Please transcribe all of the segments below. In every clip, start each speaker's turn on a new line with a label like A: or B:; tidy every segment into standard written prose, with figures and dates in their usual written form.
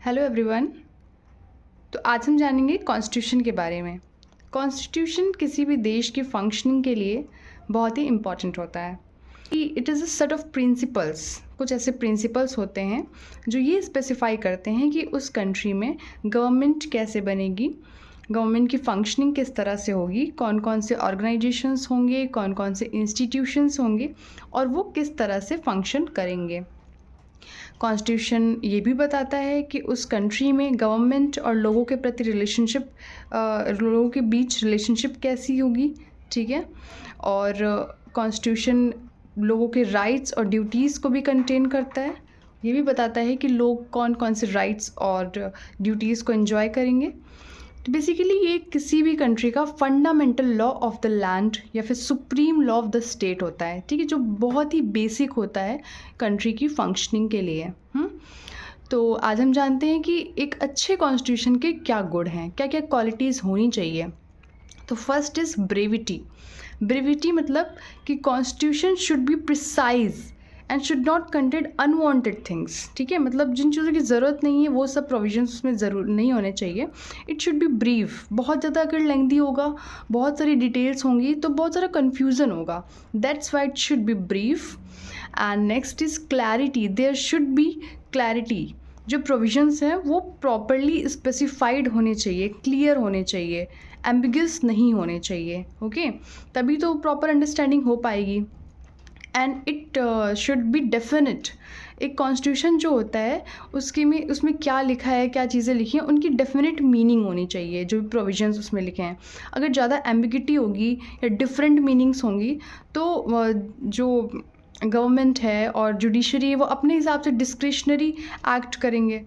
A: Hello everyone. तो आज हम जानेंगे कॉन्स्टिट्यूशन के बारे में। कॉन्स्टिट्यूशन किसी भी देश की फंक्शनिंग के लिए बहुत ही इम्पॉर्टेंट होता है कि it is a set of principles. कुछ ऐसे प्रिंसिपल्स होते हैं जो ये स्पेसिफाई करते हैं कि उस कंट्री में गवर्नमेंट कैसे बनेगी, गवर्नमेंट की फंक्शनिंग किस तरह से होगी, कौन कौन से ऑर्गेनाइजेशंस होंगे, कौन कौन से इंस्टीट्यूशंस होंगे और वो किस तरह से फंक्शन करेंगे। कॉन्स्टिट्यूशन ये भी बताता है कि उस कंट्री में गवर्नमेंट और लोगों के प्रति रिलेशनशिप, लोगों के बीच रिलेशनशिप कैसी होगी, ठीक है। और कॉन्स्टिट्यूशन लोगों के राइट्स और ड्यूटीज़ को भी कंटेन करता है। ये भी बताता है कि लोग कौन कौन से राइट्स और ड्यूटीज़ को एंजॉय करेंगे। तो बेसिकली ये किसी भी कंट्री का fundamental law of the land या फिर supreme law of the state होता है, ठीक है, जो बहुत ही बेसिक होता है कंट्री की फंक्शनिंग के लिए। तो आज हम जानते हैं कि एक अच्छे कॉन्स्टिट्यूशन के क्या गुण हैं, क्या क्या क्वालिटीज़ होनी चाहिए। तो फर्स्ट इज़ ब्रेविटी। ब्रेविटी मतलब कि constitution should be precise and should not contain unwanted things, ठीक है। मतलब जिन चीज़ों की ज़रूरत नहीं है वो सब प्रोविजंस उसमें ज़रूर नहीं होने चाहिए। It should be brief. बहुत ज़्यादा अगर लेंथी होगा, बहुत सारी डिटेल्स होंगी तो बहुत सारा कन्फ्यूज़न होगा। That's why it should be brief. And next is clarity. There should be clarity. जो प्रोविजंस हैं वो प्रॉपरली स्पेसिफाइड होने चाहिए, क्लियर होने चाहिए, एम्बिगस नहीं होने चाहिए, ओके। तभी तो प्रॉपर अंडरस्टैंडिंग हो पाएगी। And it should B definite. एक कॉन्स्टिट्यूशन जो होता है उसमें क्या लिखा है, क्या चीज़ें लिखी हैं, उनकी डेफिनेट मीनिंग होनी चाहिए। जो भी प्रोविजंस उसमें लिखे हैं, अगर ज़्यादा एम्बिगिटी होगी या डिफरेंट मीनिंग्स होंगी तो जो गवर्नमेंट है और जुडिशरी है वो अपने हिसाब से डिस्क्रिशनरी एक्ट करेंगे।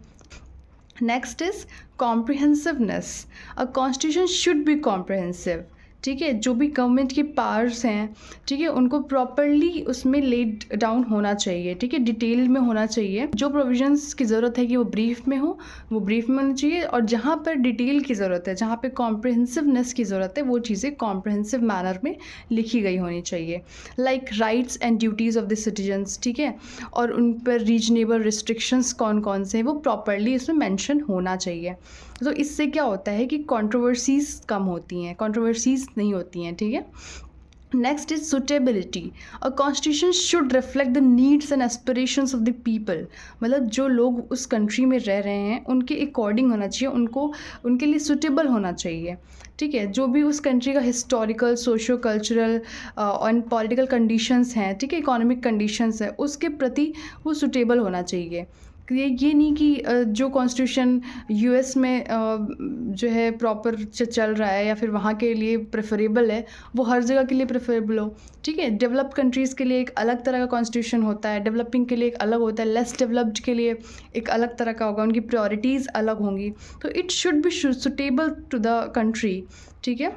A: Next is comprehensiveness. A constitution should be comprehensive, ठीक है। जो भी गवर्नमेंट के पावर्स हैं, ठीक है, उनको प्रॉपरली उसमें लेड डाउन होना चाहिए, ठीक है, डिटेल में होना चाहिए। जो प्रोविजंस की ज़रूरत है कि वो ब्रीफ में हो, वो ब्रीफ में होना चाहिए। और जहाँ पर डिटेल की ज़रूरत है, जहाँ पे कॉम्प्रिहेंसिवनेस की ज़रूरत है, वो चीज़ें कॉम्प्रिहेंसिव मैनर में लिखी गई होनी चाहिए। Like rights and duties of the citizens, ठीक है, और उन पर रीजनेबल रिस्ट्रिक्शंस कौन कौन से हैं वो प्रॉपरली उसमें मेंशन होना चाहिए। तो इससे क्या होता है कि कंट्रोवर्सीज़ कम होती हैं, कंट्रोवर्सीज़ नहीं होती हैं, ठीक है। Next is suitability. A constitution should reflect the needs and aspirations of the people. मतलब जो लोग उस कंट्री में रह रहे हैं उनके अकॉर्डिंग होना चाहिए, उनके लिए सुटेबल होना चाहिए, ठीक है। जो भी उस कंट्री का हिस्टोरिकल, सोशो कल्चरल और पॉलिटिकल कंडीशंस हैं, ठीक है, इकोनॉमिक कंडीशंस हैं, उसके प्रति वो सुटेबल होना चाहिए। ये नहीं कि जो कॉन्स्टिट्यूशन यूएस में जो है प्रॉपर चल रहा है या फिर वहाँ के लिए प्रेफरेबल है वो हर जगह के लिए प्रेफरेबल हो, ठीक है। डेवलप्ड कंट्रीज़ के लिए एक अलग तरह का कॉन्स्टिट्यूशन होता है, डेवलपिंग के लिए एक अलग होता है, लेस डेवलप्ड के लिए एक अलग तरह का होगा, उनकी प्रायोरिटीज़ अलग होंगी। तो it should be suitable to the country, ठीक है।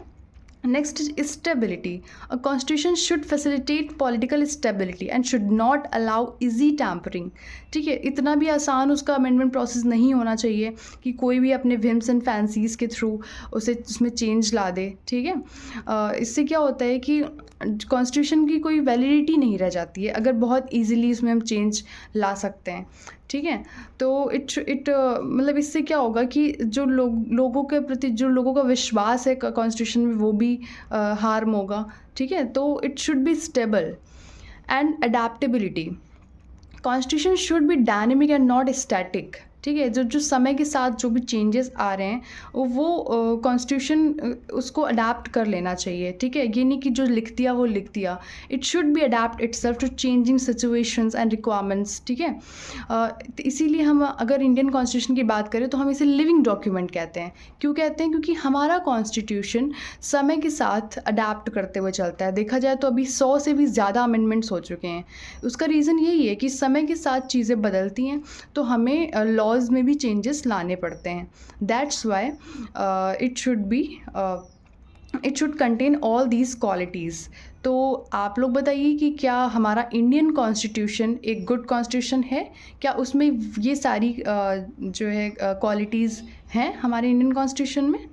A: Next is stability. A constitution should facilitate political stability and should not allow easy tampering. ठीक है, इतना भी आसान उसका अमेंडमेंट प्रोसेस नहीं होना चाहिए कि कोई भी अपने विम्स एंड फैंसीज़ के थ्रू उसमें चेंज ला दे, ठीक है। इससे क्या होता है कि कॉन्स्टिट्यूशन की कोई वैलिडिटी नहीं रह जाती है अगर बहुत ईजीली उसमें हम चेंज ला सकते हैं, ठीक है। तो मतलब इससे क्या होगा कि जो लोगों के प्रति जो लोगों का विश्वास है कॉन्स्टिट्यूशन में वो भी हार्म होगा, ठीक है। तो it should be stable and adaptability. Constitution should B dynamic and not static, ठीक है। जो समय के साथ जो भी चेंजेस आ रहे हैं वो कॉन्स्टिट्यूशन उसको अडाप्ट कर लेना चाहिए, ठीक है। ये नहीं कि जो लिख दिया वो लिख दिया। It should be adapt itself to changing situations and requirements, ठीक है। तो इसीलिए हम अगर इंडियन कॉन्स्टिट्यूशन की बात करें तो हम इसे लिविंग डॉक्यूमेंट कहते हैं। क्यों कहते हैं? क्योंकि हमारा कॉन्स्टिट्यूशन समय के साथ अडाप्ट करते हुए चलता है। देखा जाए तो अभी 100 से भी ज़्यादा अमेंडमेंट्स हो चुके हैं। उसका रीज़न यही है कि समय के साथ चीज़ें बदलती हैं तो हमें लॉज में भी चेंजेस लाने पड़ते हैं। That's why it should contain all these qualities. तो आप लोग बताइए कि क्या हमारा इंडियन कॉन्स्टिट्यूशन एक गुड कॉन्स्टिट्यूशन है? क्या उसमें ये सारी जो है क्वालिटीज़ हैं हमारे इंडियन कॉन्स्टिट्यूशन में?